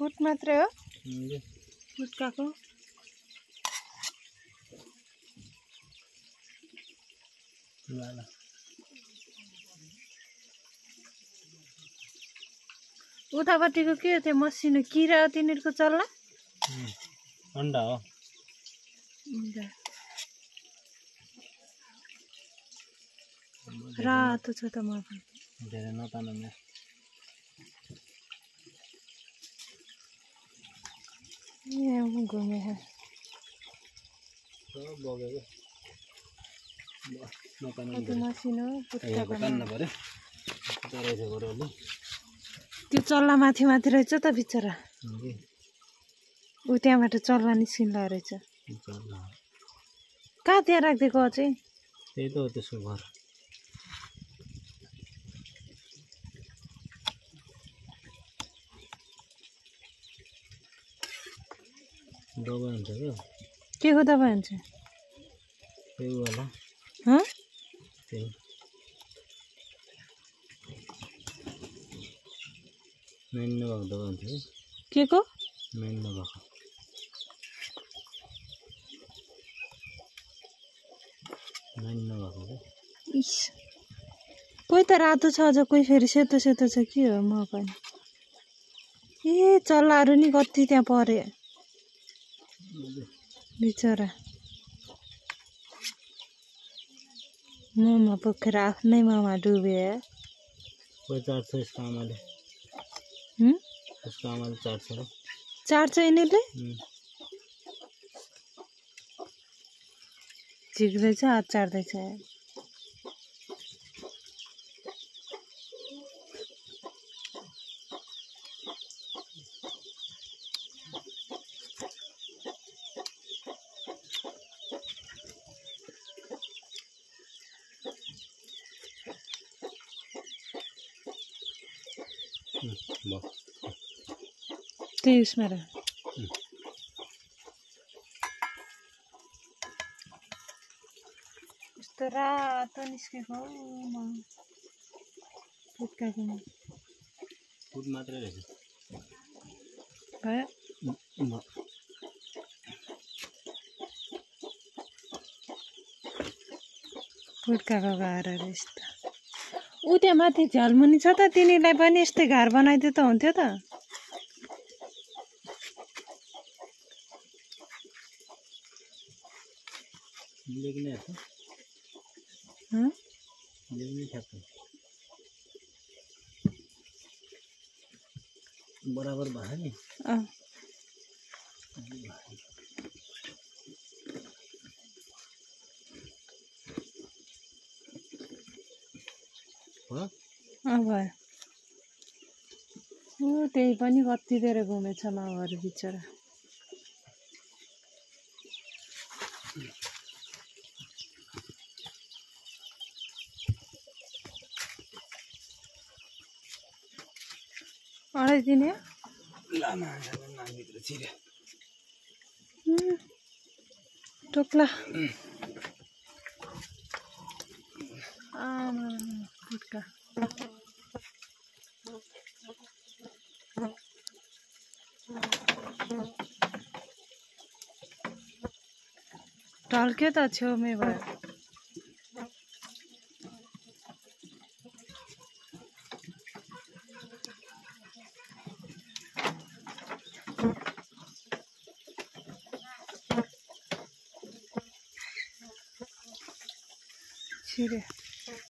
कुट मात्रै हो गुटकाको उतापट्टिको के हो त्यो मसिनो किरा हो तिनीहरूको चल्ला अन्डा हो रातो छ त म धेरै नतान्नु नि यहाँ घुमे कति मसिनो त्यो चल्ला माथि माथि रहेछ त बिचरा ऊ त्यहाँबाट चल्ला निस्किँदो रहेछ कहाँ त्यहाँ राखिदिएको चाहिँ त्यही त हो त्यसको घर दबाई हुन्छ क्या के को दबाई हुन्छ त्यही होला त्यही मेन नभएको दबाई हुन्छ के को मेन नभएको इस कोही त रातो छ अझ कोही फेरि सेतो सेतो छ के हो म पनि ए चल्लाहरू नि कति त्यहाँ परे बिचरा मोमा पोखेर आफ्नै मोमा डुबे कोही चाट्छ यसको आमाले चाट्छ चाट्छ यिनीहरूले झिक्दैछ हात चाट्दैछ त्यही उसमा र कस्तो रातो निस्केको गुटकाको फुड मात्रै रहेछ भयो गुटकाको घार रहेछ त ऊ त्यहाँ माथि झ्यालमुनि छ त तिनीलाई पनि यस्तै घार बनाइदियो त हुन्थ्यो त बराबर भयो नि भयो ऊ त्यही पनि कति धेरै घुमेछ माउहरू बिचरा अडाइदिने टोक्ला गुटका ढल्क्यो त छेउमै भयो छिरे